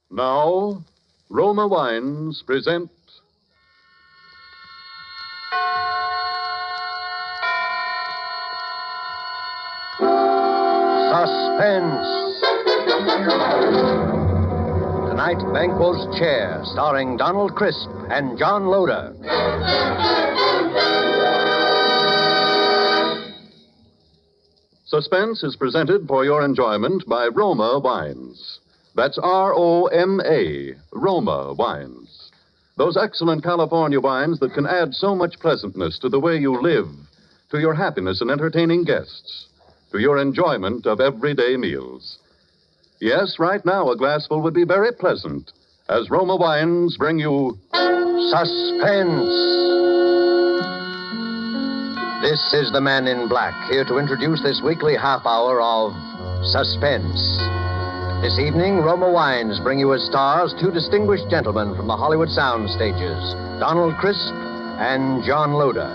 Now, Roma Wines present Suspense. Tonight, Banquo's Chair, starring Donald Crisp and John Loder. Suspense is presented for your enjoyment by Roma Wines. That's R-O-M-A, Roma Wines. Those excellent California wines that can add so much pleasantness to the way you live, to your happiness in entertaining guests, to your enjoyment of everyday meals. Yes, right now a glassful would be very pleasant, as Roma Wines bring you Suspense. This is the Man in Black, here to introduce this weekly half hour of Suspense. This evening, Roma Wines bring you as stars two distinguished gentlemen from the Hollywood sound stages, Donald Crisp and John Loder.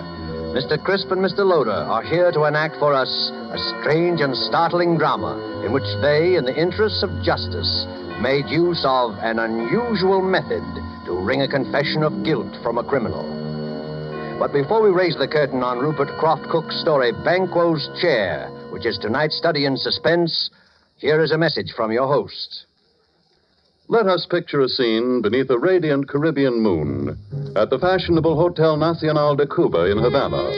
Mr. Crisp and Mr. Loder are here to enact for us a strange and startling drama in which they, in the interests of justice, made use of an unusual method to wring a confession of guilt from a criminal. But before we raise the curtain on Rupert Croft Cook's story, Banquo's Chair, which is tonight's study in suspense, here is a message from your host. Let us picture a scene beneath a radiant Caribbean moon at the fashionable Hotel Nacional de Cuba in Havana.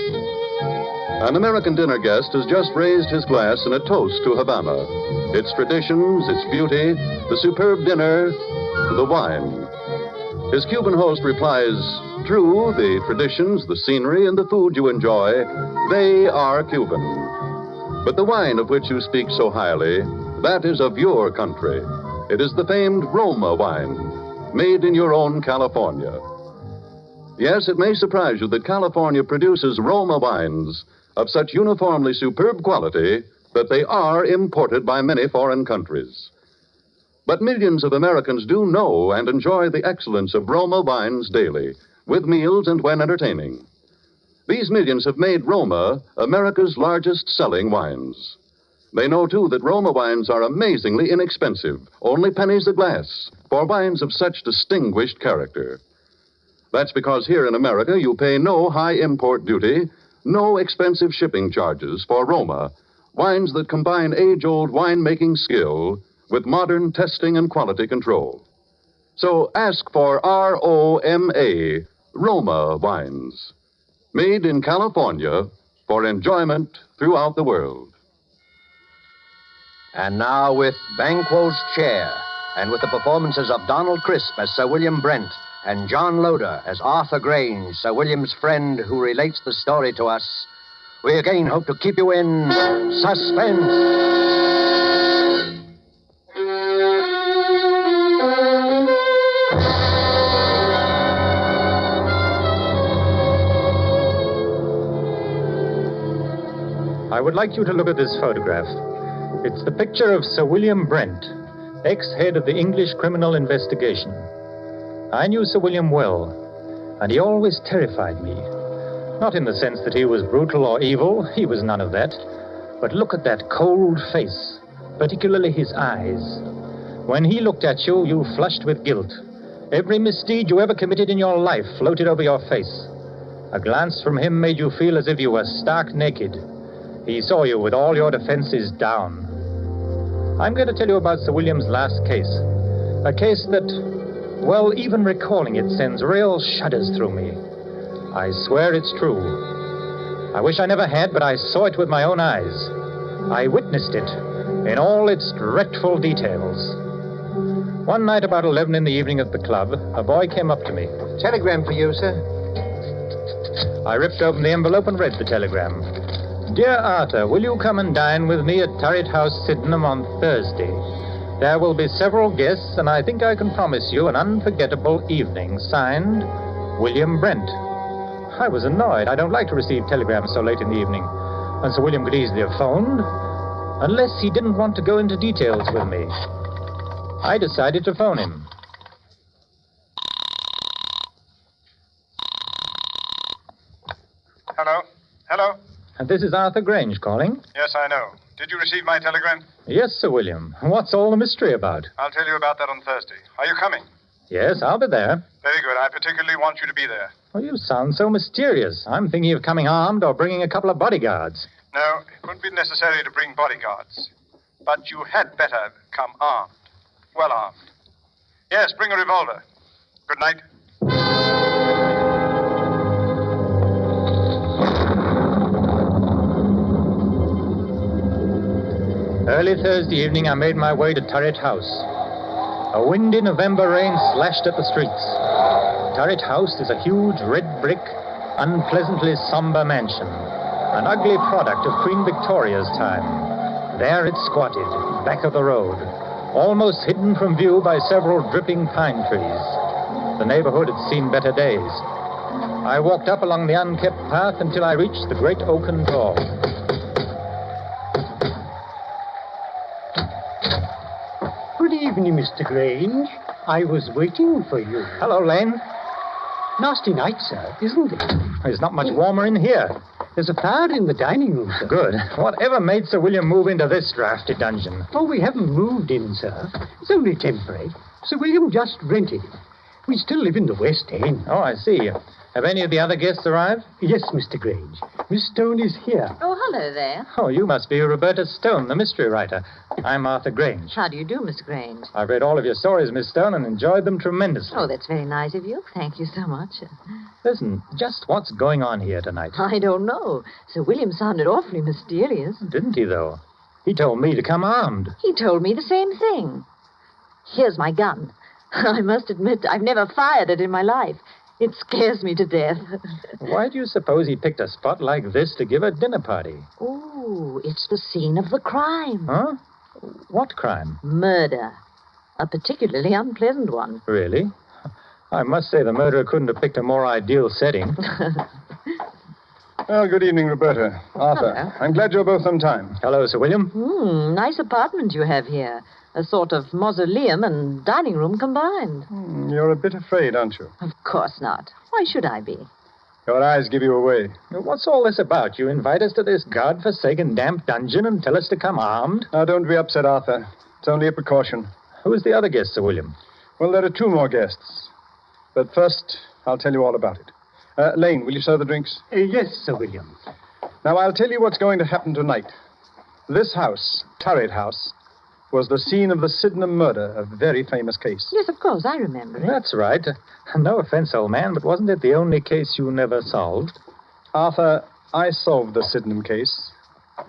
An American dinner guest has just raised his glass in a toast to Havana, its traditions, its beauty, the superb dinner, the wine. His Cuban host replies, "True, the traditions, the scenery, and the food you enjoy, they are Cuban. But the wine of which you speak so highly, that is of your country. It is the famed Roma wine, made in your own California." Yes, it may surprise you that California produces Roma wines of such uniformly superb quality that they are imported by many foreign countries. But millions of Americans do know and enjoy the excellence of Roma wines daily, with meals and when entertaining. These millions have made Roma America's largest selling wines. They know, too, that Roma wines are amazingly inexpensive, only pennies a glass, for wines of such distinguished character. That's because here in America you pay no high import duty, no expensive shipping charges for Roma, wines that combine age-old winemaking skill with modern testing and quality control. So ask for R-O-M-A, Roma wines, made in California for enjoyment throughout the world. And now with Banquo's Chair, and with the performances of Donald Crisp as Sir William Brent and John Loder as Arthur Grange, Sir William's friend who relates the story to us, we again hope to keep you in suspense. I would like you to look at this photograph. It's the picture of Sir William Brent, ex-head of the English Criminal Investigation. I knew Sir William well, and he always terrified me. Not in the sense that he was brutal or evil, he was none of that. But look at that cold face, particularly his eyes. When he looked at you, you flushed with guilt. Every misdeed you ever committed in your life floated over your face. A glance from him made you feel as if you were stark naked. He saw you with all your defenses down. I'm going to tell you about Sir William's last case. A case that, well, even recalling it sends real shudders through me. I swear it's true. I wish I never had, but I saw it with my own eyes. I witnessed it in all its dreadful details. One night about 11 in the evening at the club, a boy came up to me. Telegram for you, sir. I ripped open the envelope and read the telegram. "Dear Arthur, will you come and dine with me at Turret House, Sydenham on Thursday? There will be several guests, and I think I can promise you an unforgettable evening. Signed, William Brent." I was annoyed. I don't like to receive telegrams so late in the evening. And Sir William could easily have phoned, unless he didn't want to go into details with me. I decided to phone him. Hello? Hello? And this is Arthur Grange calling. Yes, I know. Did you receive my telegram? Yes, Sir William. What's all the mystery about? I'll tell you about that on Thursday. Are you coming? Yes, I'll be there. Very good. I particularly want you to be there. Oh, you sound so mysterious. I'm thinking of coming armed or bringing a couple of bodyguards. No, it wouldn't be necessary to bring bodyguards. But you had better come armed. Well armed. Yes, bring a revolver. Good night. Early Thursday evening, I made my way to Turret House. A windy November rain slashed at the streets. Turret House is a huge red brick, unpleasantly somber mansion, an ugly product of Queen Victoria's time. There it squatted, back of the road, almost hidden from view by several dripping pine trees. The neighborhood had seen better days. I walked up along the unkept path until I reached the great oaken door. Good evening, Mr. Grange. I was waiting for you. Hello, Lane. Nasty night, sir, isn't it? It's not much warmer in here. There's a fire in the dining room, sir. Good. Whatever made Sir William move into this drafty dungeon? Oh, we haven't moved in, sir. It's only temporary. Sir William just rented it. We still live in the West End. Oh, I see. Have any of the other guests arrived? Yes, Mr. Grange. Miss Stone is here. Oh, hello there. Oh, you must be Roberta Stone, the mystery writer. I'm Arthur Grange. How do you do, Mr. Grange? I've read all of your stories, Miss Stone, and enjoyed them tremendously. Oh, that's very nice of you. Thank you so much. Listen, just what's going on here tonight? I don't know. Sir William sounded awfully mysterious. Didn't he, though? He told me to come armed. He told me the same thing. Here's my gun. I must admit, I've never fired it in my life. It scares me to death. Why do you suppose he picked a spot like this to give a dinner party? Oh, it's the scene of the crime. Huh? What crime? Murder. A particularly unpleasant one. Really? I must say the murderer couldn't have picked a more ideal setting. Well, good evening, Roberta. Arthur. Hello. I'm glad you're both on time. Hello, Sir William. Nice apartment you have here. A sort of mausoleum and dining room combined. You're a bit afraid, aren't you? Of course not. Why should I be? Your eyes give you away. What's all this about? You invite us to this godforsaken damp dungeon and tell us to come armed? Now, don't be upset, Arthur. It's only a precaution. Who's the other guest, Sir William? Well, there are two more guests. But first, I'll tell you all about it. Lane, will you serve the drinks? Yes, Sir William. Now, I'll tell you what's going to happen tonight. This house, Turret House, was the scene of the Sydenham murder, a very famous case. Yes, of course, I remember it. That's right. No offense, old man, but wasn't it the only case you never solved? Arthur, I solved the Sydenham case,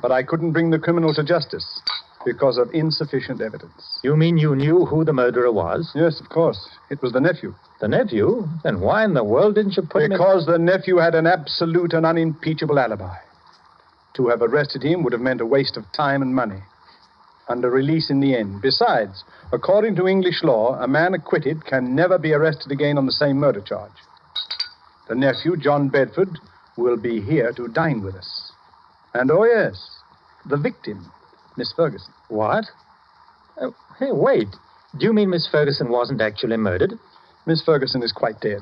but I couldn't bring the criminal to justice because of insufficient evidence. You mean you knew who the murderer was? Yes, of course. It was the nephew. The nephew? Then why in the world didn't you put him in... Because the nephew had an absolute and unimpeachable alibi. To have arrested him would have meant a waste of time and money. Under release in the end. Besides, according to English law, a man acquitted can never be arrested again on the same murder charge. The nephew, John Bedford, will be here to dine with us. And, oh yes, the victim, Miss Ferguson. What? Hey, wait. Do you mean Miss Ferguson wasn't actually murdered? Miss Ferguson is quite dead.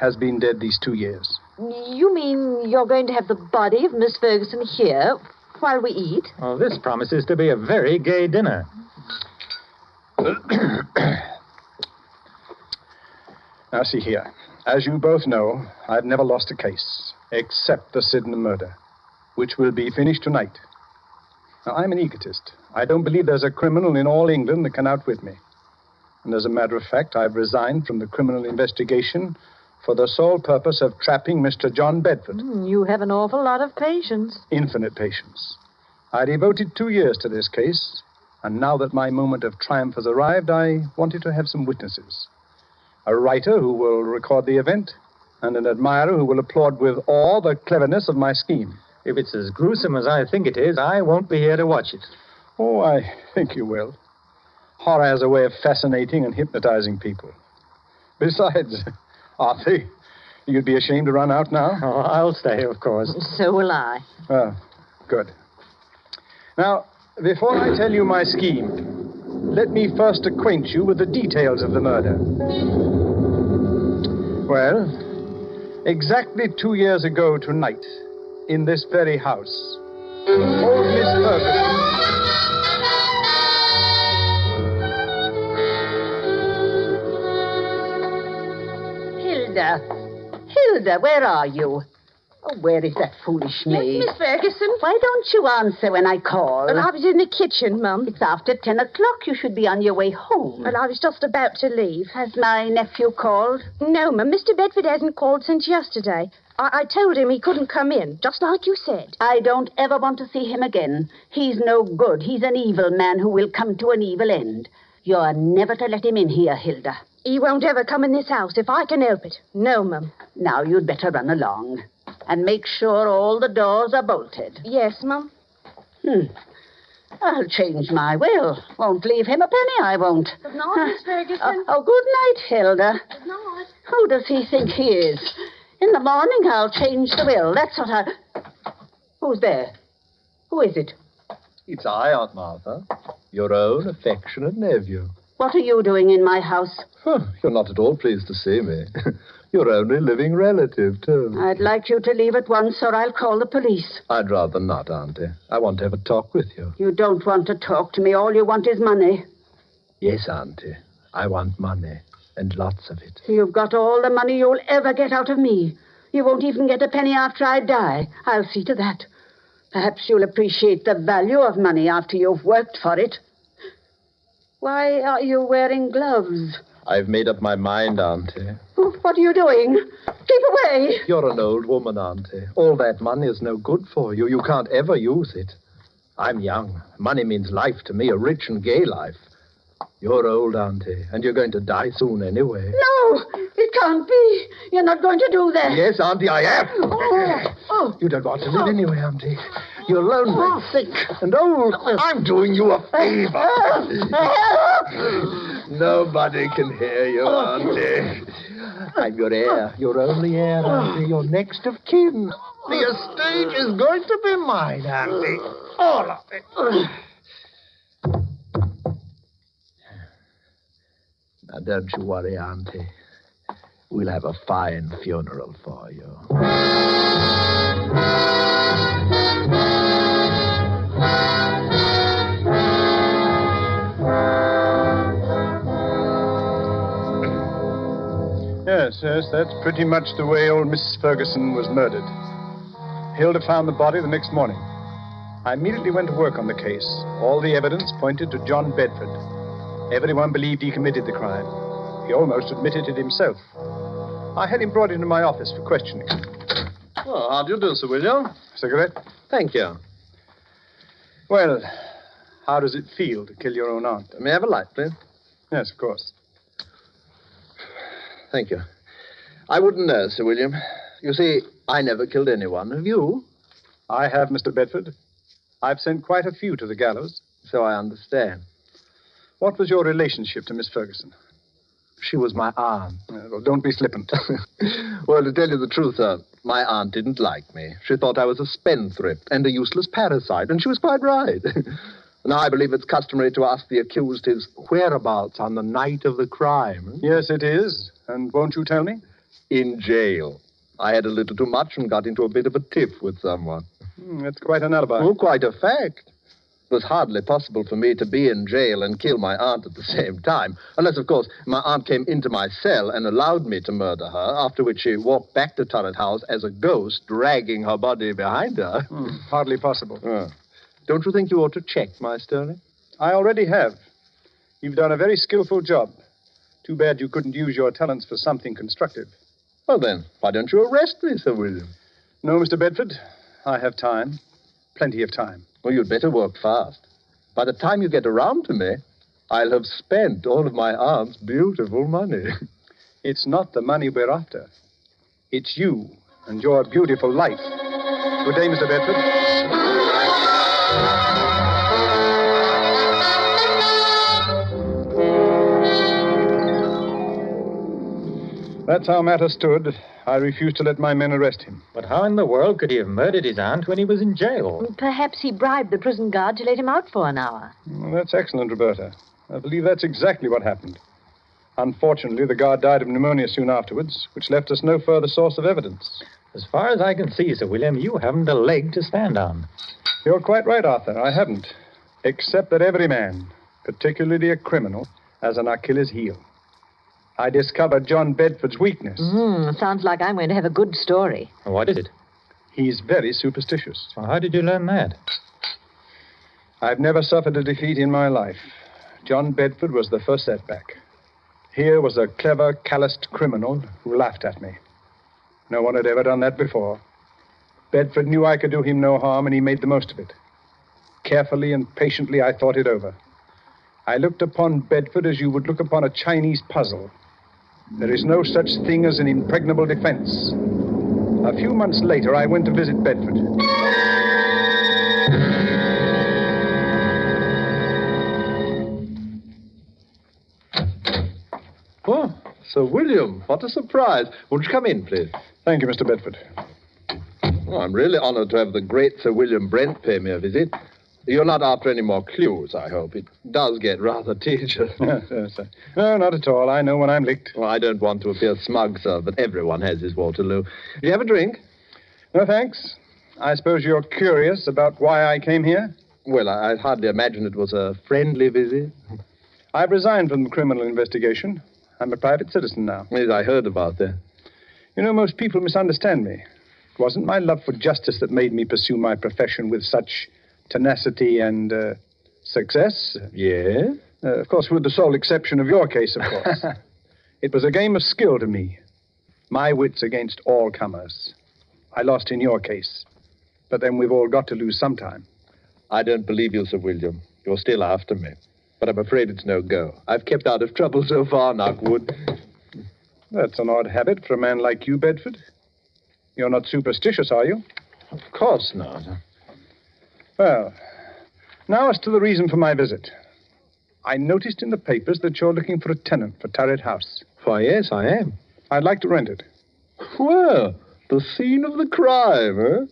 Has been dead these 2 years. You mean you're going to have the body of Miss Ferguson here while we eat? Oh, this promises to be a very gay dinner. Now, see here. As you both know, I've never lost a case, except the Sydenham murder, which will be finished tonight. Now, I'm an egotist. I don't believe there's a criminal in all England that can outwit me. And as a matter of fact, I've resigned from the criminal investigation for the sole purpose of trapping Mr. John Bedford. You have an awful lot of patience. Infinite patience. I devoted 2 years to this case, and now that my moment of triumph has arrived, I wanted to have some witnesses. A writer who will record the event, and an admirer who will applaud with awe the cleverness of my scheme. If it's as gruesome as I think it is, I won't be here to watch it. Oh, I think you will. Horror has a way of fascinating and hypnotizing people. Besides, Arthur, you'd be ashamed to run out now? Oh, I'll stay, of course. So will I. Oh, good. Now, before I tell you my scheme, let me first acquaint you with the details of the murder. Well, exactly 2 years ago tonight, in this very house, Old Miss Ferguson. Hilda, where are you? Oh, where is that foolish maid? Yes, Miss Ferguson. Why don't you answer when I call? Well, I was in the kitchen, Mum. It's after 10 o'clock. You should be on your way home. Well, I was just about to leave. Has my nephew called? No, Mum. Mr. Bedford hasn't called since yesterday. I told him he couldn't come in, just like you said. I don't ever want to see him again. He's no good. He's an evil man who will come to an evil end. You're never to let him in here, Hilda. He won't ever come in this house if I can help it. No, Mum. Now you'd better run along. And make sure all the doors are bolted. Yes, Mum. I'll change my will. Won't leave him a penny, I won't. Good night, Miss Ferguson. Oh, good night, Hilda. Good night. Who does he think he is? In the morning, I'll change the will. That's what I... Who's there? Who is it? It's I, Aunt Martha. Your own affectionate nephew. What are you doing in my house? You're not at all pleased to see me. Your only living relative, too. I'd like you to leave at once, or I'll call the police. I'd rather not, Auntie. I want to have a talk with you. You don't want to talk to me. All you want is money. Yes, Auntie. I want money, and lots of it. You've got all the money you'll ever get out of me. You won't even get a penny after I die. I'll see to that. Perhaps you'll appreciate the value of money after you've worked for it. Why are you wearing gloves? I've made up my mind, Auntie. What are you doing? Keep away. You're an old woman, Auntie. All that money is no good for you. You can't ever use it. I'm young. Money means life to me, a rich and gay life. You're old, Auntie, and you're going to die soon anyway. No, it can't be. You're not going to do that. Yes, Auntie, I am. Oh. You don't want to live anyway, Auntie. You're lonely, sick, and old. I'm doing you a favor. Nobody can hear you, Auntie. I'm your heir, your only heir, Auntie, your next of kin. The estate is going to be mine, Auntie. All of it. Now, don't you worry, Auntie. We'll have a fine funeral for you. Yes, that's pretty much the way old Mrs. Ferguson was murdered. Hilda found the body the next morning. I immediately went to work on the case. All the evidence pointed to John Bedford. Everyone believed he committed the crime. He almost admitted it himself. I had him brought into my office for questioning. Well, how do you do, Sir William? Cigarette? Thank you. Well, how does it feel to kill your own aunt? May I have a light, please? Yes, of course. Thank you. I wouldn't know, Sir William. You see, I never killed anyone. Have you? I have, Mr. Bedford. I've sent quite a few to the gallows. So I understand. What was your relationship to Miss Ferguson? She was my aunt. Well, don't be flippant. Well, to tell you the truth, sir, my aunt didn't like me. She thought I was a spendthrift and a useless parasite, and she was quite right. Now, I believe it's customary to ask the accused his whereabouts on the night of the crime. Yes, it is. And won't you tell me? In jail. I had a little too much and got into a bit of a tiff with someone. That's quite an alibi. Oh, quite a fact. It was hardly possible for me to be in jail and kill my aunt at the same time. Unless, of course, my aunt came into my cell and allowed me to murder her, after which she walked back to Turret House as a ghost, dragging her body behind her. Hardly possible. Don't you think you ought to check my story? I already have. You've done a very skillful job. Too bad you couldn't use your talents for something constructive. Well, then, why don't you arrest me, Sir William? No, Mr. Bedford. I have time. Plenty of time. Well, you'd better work fast. By the time you get around to me, I'll have spent all of my aunt's beautiful money. It's not the money we're after. It's you and your beautiful life. Good day, Mr. Bedford. That's how matters stood. I refused to let my men arrest him. But how in the world could he have murdered his aunt when he was in jail? Perhaps he bribed the prison guard to let him out for an hour. Well, that's excellent, Roberta. I believe that's exactly what happened. Unfortunately, the guard died of pneumonia soon afterwards, which left us no further source of evidence. As far as I can see, Sir William, you haven't a leg to stand on. You're quite right, Arthur. I haven't. Except that every man, particularly a criminal, has an Achilles heel. I discovered John Bedford's weakness. Sounds like I'm going to have a good story. What is it? He's very superstitious. Well, how did you learn that? I've never suffered a defeat in my life. John Bedford was the first setback. Here was a clever, calloused criminal who laughed at me. No one had ever done that before. Bedford knew I could do him no harm, and he made the most of it. Carefully and patiently, I thought it over. I looked upon Bedford as you would look upon a Chinese puzzle. There is no such thing as an impregnable defense. A few months later, I went to visit Bedford. Oh, Sir William, what a surprise. Won't you come in, please? Thank you, Mr. Bedford. Oh, I'm really honored to have the great Sir William Brent pay me a visit. You're not after any more clues, I hope. It does get rather tedious. Yes. No, not at all. I know when I'm licked. Well, I don't want to appear smug, sir, but everyone has his Waterloo. Do you have a drink? No, thanks. I suppose you're curious about why I came here? Well, I hardly imagine it was a friendly visit. I've resigned from the criminal investigation. I'm a private citizen now. Yes, I heard about that. You know, most people misunderstand me. It wasn't my love for justice that made me pursue my profession with such tenacity and success. Yeah? Of course, with the sole exception of your case, of course. It was a game of skill to me. My wits against all comers. I lost in your case. But then we've all got to lose sometime. I don't believe you, Sir William. You're still after me. But I'm afraid it's no go. I've kept out of trouble so far, knock wood. That's an odd habit for a man like you, Bedford. You're not superstitious, are you? Of course not. Well, now as to the reason for my visit. I noticed in the papers that you're looking for a tenant for Turret House. Why, yes, I am. I'd like to rent it. Well, the scene of the crime, eh?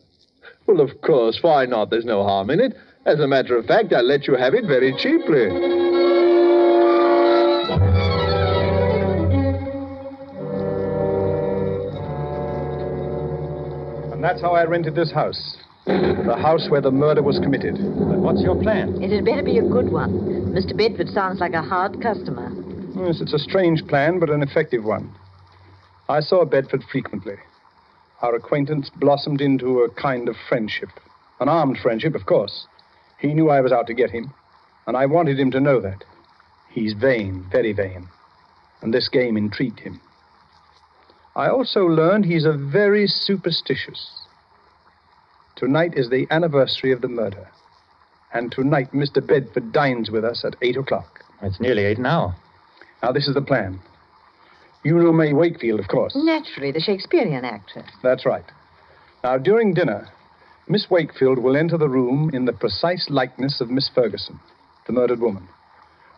Well, of course, why not? There's no harm in it. As a matter of fact, I'll let you have it very cheaply. And that's how I rented this house. The house where the murder was committed. But what's your plan? It had better be a good one. Mr. Bedford sounds like a hard customer. Yes, it's a strange plan, but an effective one. I saw Bedford frequently. Our acquaintance blossomed into a kind of friendship. An armed friendship, of course. He knew I was out to get him, and I wanted him to know that. He's vain, very vain, and this game intrigued him. I also learned he's a very superstitious. Tonight is the anniversary of the murder, and tonight Mr. Bedford dines with us at 8 o'clock. It's nearly 8 now. Now, this is the plan. You know May Wakefield, of course. Naturally, the Shakespearean actress. That's right. Now, during dinner, Miss Wakefield will enter the room in the precise likeness of Miss Ferguson, the murdered woman.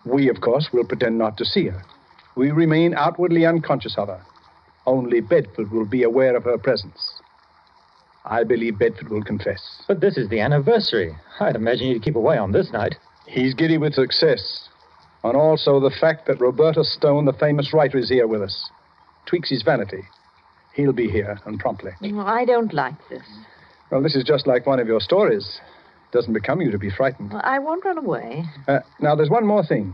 We, of course, will pretend not to see her. We remain outwardly unconscious of her. Only Bedford will be aware of her presence. I believe Bedford will confess. But this is the anniversary. I'd imagine you'd keep away on this night. He's giddy with success. And also the fact that Roberta Stone, the famous writer, is here with us. Tweaks his vanity. He'll be here, and promptly. I don't like this. Well, this is just like one of your stories. It doesn't become you to be frightened. I won't run away. Now, there's one more thing.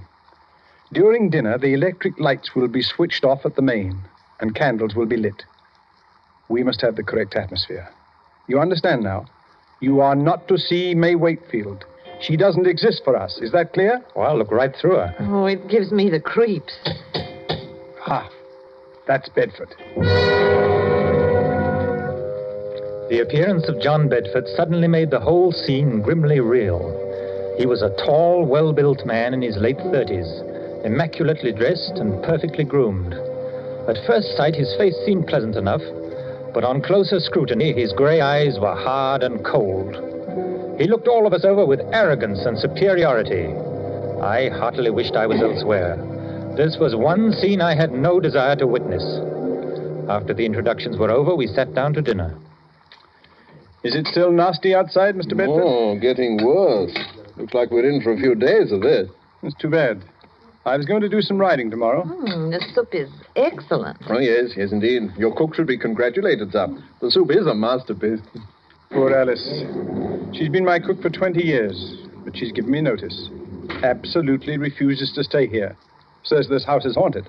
During dinner, the electric lights will be switched off at the main, and candles will be lit. We must have the correct atmosphere. You understand now? You are not to see May Wakefield. She doesn't exist for us. Is that clear? Well, I'll look right through her. Oh, it gives me the creeps. Ha! That's Bedford. The appearance of John Bedford suddenly made the whole scene grimly real. He was a tall, well-built man in his late 30s, immaculately dressed and perfectly groomed. At first sight, his face seemed pleasant enough, but on closer scrutiny, his gray eyes were hard and cold. He looked all of us over with arrogance and superiority. I heartily wished I was elsewhere. This was one scene I had no desire to witness. After the introductions were over, we sat down to dinner. Is it still nasty outside, Mr. Bedford? Oh, getting worse. Looks like we're in for a few days of this. It's too bad. I was going to do some riding tomorrow. The soup is excellent. Oh, yes, indeed. Your cook should be congratulated, sir. The soup is a masterpiece. Poor Alice. She's been my cook for 20 years, but she's given me notice. Absolutely refuses to stay here. Says this house is haunted.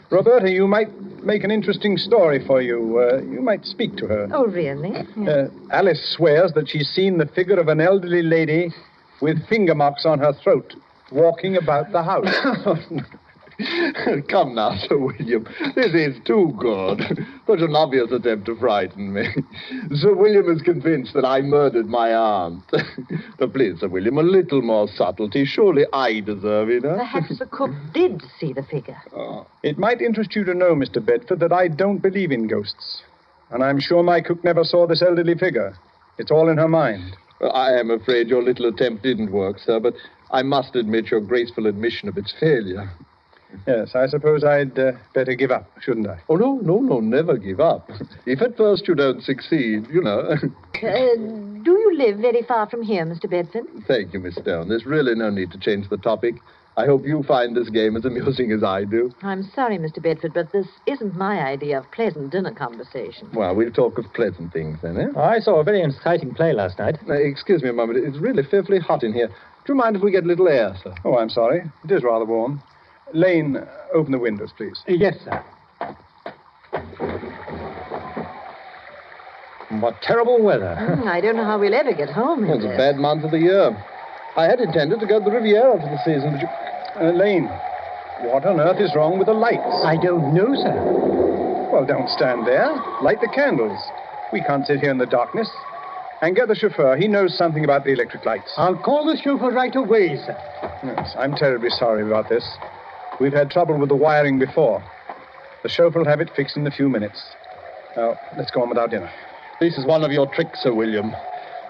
Roberta, you might make an interesting story for you. You might speak to her. Oh, really? Yeah. Alice swears that she's seen the figure of an elderly lady with finger marks on her throat walking about the house. Come now, Sir William. This is too good. Such an obvious attempt to frighten me. Sir William is convinced that I murdered my aunt. But please, Sir William, a little more subtlety. Surely I deserve it, huh? Perhaps the cook did see the figure. It might interest you to know, Mr. Bedford, that I don't believe in ghosts. And I'm sure my cook never saw this elderly figure. It's all in her mind. Well, I am afraid your little attempt didn't work, sir, but I must admit your graceful admission of its failure. Yes, I suppose I'd better give up, shouldn't I? Oh, no, never give up. If at first you don't succeed, you know. Do you live very far from here, Mr. Bedford? Thank you, Miss Stone. There's really no need to change the topic. I hope you find this game as amusing as I do. I'm sorry, Mr. Bedford, but this isn't my idea of pleasant dinner conversation. Well, we'll talk of pleasant things then, eh? I saw a very exciting play last night. Excuse me a moment. It's really fearfully hot in here. Do you mind if we get a little air, sir? Oh, I'm sorry. It is rather warm. Lane, open the windows, please. Yes, sir. What terrible weather. I don't know how we'll ever get home in It's a this. bad month of the year. I had intended to go to the Riviera for the season, but you... Lane, what on earth is wrong with the lights? I don't know, sir. Well, don't stand there. Light the candles. We can't sit here in the darkness. And get the chauffeur. He knows something about the electric lights. I'll call the chauffeur right away, sir. Yes, I'm terribly sorry about this. We've had trouble with the wiring before. The chauffeur will have it fixed in a few minutes. Now, let's go on with our dinner. This is one of your tricks, Sir William.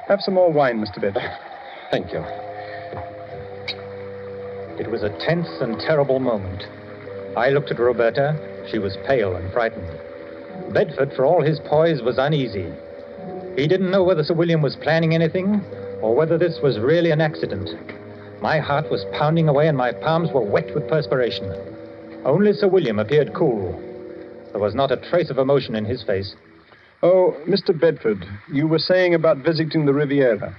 Have some more wine, Mr. Bedford. Thank you. It was a tense and terrible moment. I looked at Roberta. She was pale and frightened. Bedford, for all his poise, was uneasy. He didn't know whether Sir William was planning anything or whether this was really an accident. My heart was pounding away and my palms were wet with perspiration. Only Sir William appeared cool. There was not a trace of emotion in his face. Oh, Mr. Bedford, you were saying about visiting the Riviera.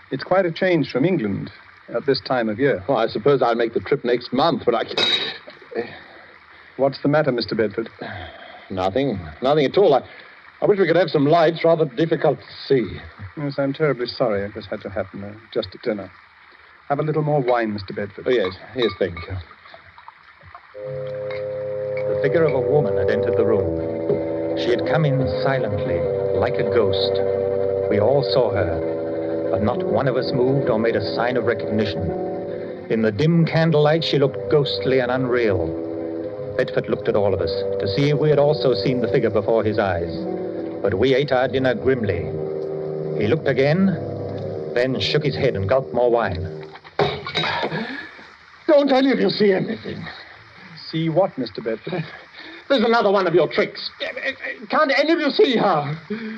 It's quite a change from England at this time of year. Well, I suppose I'll make the trip next month, but I can't... What's the matter, Mr. Bedford? Nothing at all. I wish we could have some lights. Rather difficult to see. Yes, I'm terribly sorry if this had to happen just at dinner. Have a little more wine, Mr. Bedford. Oh, yes, thank you. The figure of a woman had entered the room. She had come in silently, like a ghost. We all saw her, but not one of us moved or made a sign of recognition. In the dim candlelight, she looked ghostly and unreal. Bedford looked at all of us to see if we had also seen the figure before his eyes. But we ate our dinner grimly. He looked again, then shook his head and gulped more wine. Don't any of you see anything. See what, Mr. Bedford? There's another one of your tricks. Can't any of you see her?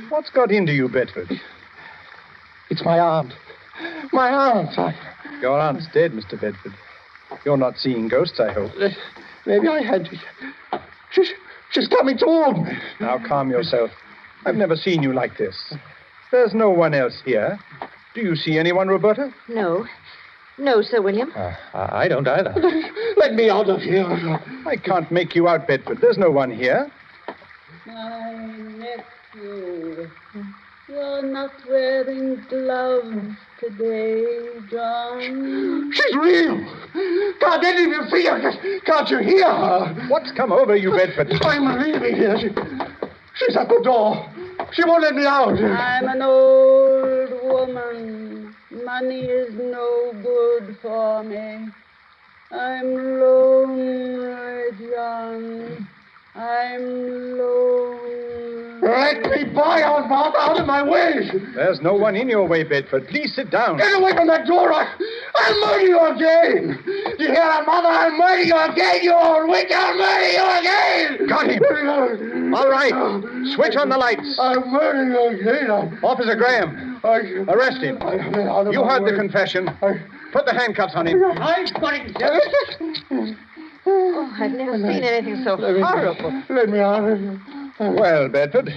What's got into you, Bedford? It's my aunt. My aunt. Your aunt's dead, Mr. Bedford. You're not seeing ghosts, I hope. Maybe I had to. She's coming toward me. Now, calm yourself. I've never seen you like this. There's no one else here. Do you see anyone, Roberta? No. No, Sir William. I don't either. Let me out of here. I can't make you out, Bedford. There's no one here. My nephew, you're not wearing gloves today, John. She's real. Can't any of you see her? Can't you hear her? What's come over you, Bedford? I'm leaving here. She's at the door. She won't let me out. I'm an old woman. Money is no good for me. I'm lonely, John. I'm lonely. Let me by, Martha, out of my way. There's no one in your way, Bedford. Please sit down. Get away from that door. I'll murder you again. Do you hear that, Mother? I'll murder you again, you old witch. I'll murder you again. Got him. All right. Switch on the lights. I'll murder you again. Officer Graham, arrest him. You heard the confession. Put the handcuffs on him. I've got him, sir. Oh, I've never seen anything so horrible. Let me out. Well, Bedford,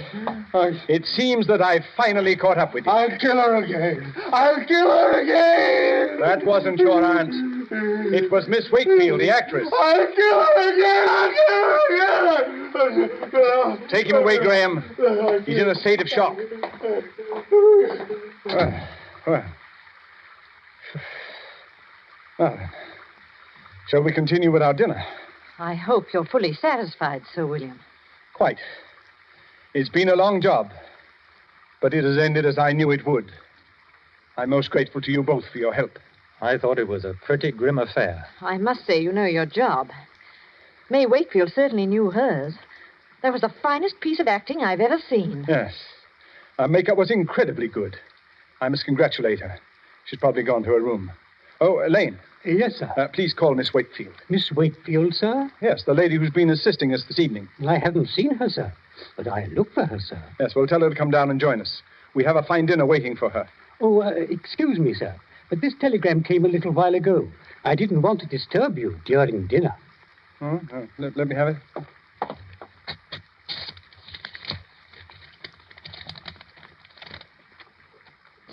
it seems that I've finally caught up with you. I'll kill her again. I'll kill her again. That wasn't your aunt. It was Miss Wakefield, the actress. I'll kill her again. I'll kill her again. Take him away, Graham. He's in a state of shock. Well, then. Shall we continue with our dinner? I hope you're fully satisfied, Sir William. Quite. It's been a long job, but it has ended as I knew it would. I'm most grateful to you both for your help. I thought it was a pretty grim affair. I must say you know your job. May Wakefield certainly knew hers. That was the finest piece of acting I've ever seen. Yes. Our makeup was incredibly good. I must congratulate her. She's probably gone to her room. Oh, Elaine. Yes, sir. Please call Miss Wakefield. Miss Wakefield, sir? Yes, the lady who's been assisting us this evening. I haven't seen her, sir. But I look for her, sir. Yes, well, tell her to come down and join us. We have a fine dinner waiting for her. Oh, excuse me, sir. But this telegram came a little while ago. I didn't want to disturb you during dinner. Oh, no. Let me have it.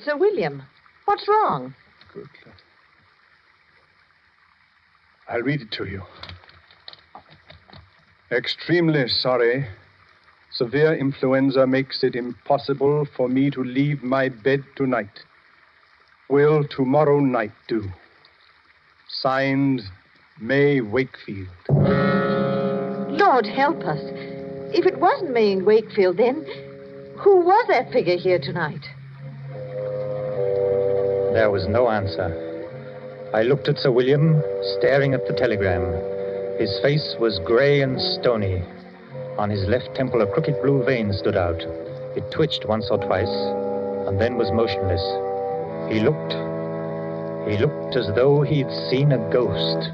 Sir William, what's wrong? Good Lord. I'll read it to you. Extremely sorry. Severe influenza makes it impossible for me to leave my bed tonight. Will tomorrow night do? Signed, May Wakefield. Lord help us. If it wasn't May Wakefield, then who was that figure here tonight? There was no answer. I looked at Sir William, staring at the telegram. His face was gray and stony. On his left temple, a crooked blue vein stood out. It twitched once or twice, and then was motionless. He looked as though he'd seen a ghost.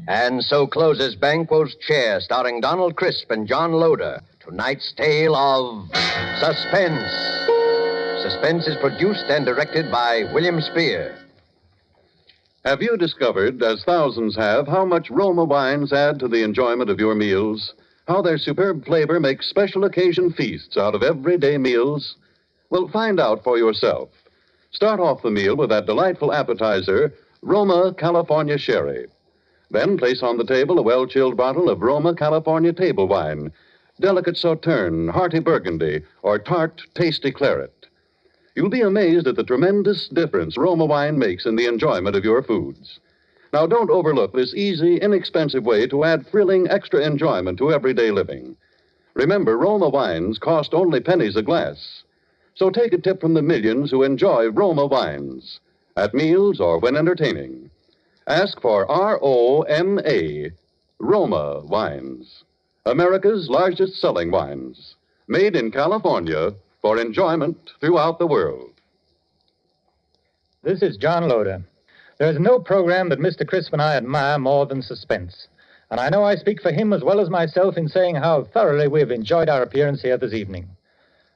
And so closes Banquo's Chair, starring Donald Crisp and John Loder. Tonight's tale of Suspense. Suspense is produced and directed by William Spear. Have you discovered, as thousands have, how much Roma wines add to the enjoyment of your meals? How their superb flavor makes special occasion feasts out of everyday meals? Well, find out for yourself. Start off the meal with that delightful appetizer, Roma California Sherry. Then place on the table a well-chilled bottle of Roma California table wine, delicate Sauterne, hearty Burgundy, or tart, tasty claret. You'll be amazed at the tremendous difference Roma wine makes in the enjoyment of your foods. Now, don't overlook this easy, inexpensive way to add thrilling extra enjoyment to everyday living. Remember, Roma wines cost only pennies a glass. So take a tip from the millions who enjoy Roma wines, at meals or when entertaining. Ask for R-O-M-A, Roma wines. America's largest selling wines. Made in California for enjoyment throughout the world. This is John Loder. There's no program that Mr. Crisp and I admire more than Suspense. And I know I speak for him as well as myself in saying how thoroughly we've enjoyed our appearance here this evening.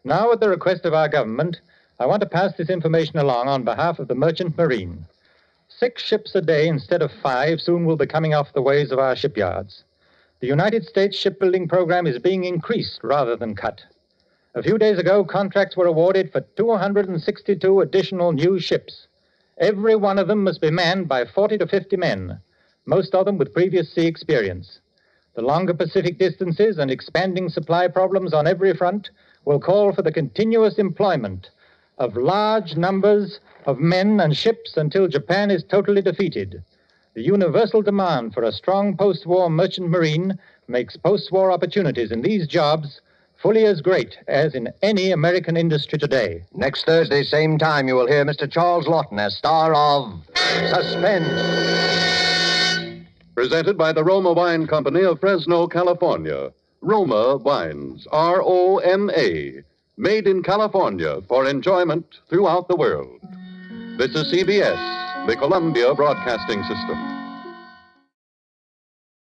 Now, at the request of our government, I want to pass this information along on behalf of the Merchant Marine. 6 ships a day instead of 5 soon will be coming off the ways of our shipyards. The United States shipbuilding program is being increased rather than cut. A few days ago, contracts were awarded for 262 additional new ships. Every one of them must be manned by 40 to 50 men, most of them with previous sea experience. The longer Pacific distances and expanding supply problems on every front will call for the continuous employment of large numbers of men and ships until Japan is totally defeated. The universal demand for a strong post-war merchant marine makes post-war opportunities in these jobs fully as great as in any American industry today. Next Thursday, same time, you will hear Mr. Charles Lawton as star of Suspense. Presented by the Roma Wine Company of Fresno, California. Roma Wines, R-O-M-A. Made in California for enjoyment throughout the world. This is CBS, the Columbia Broadcasting System.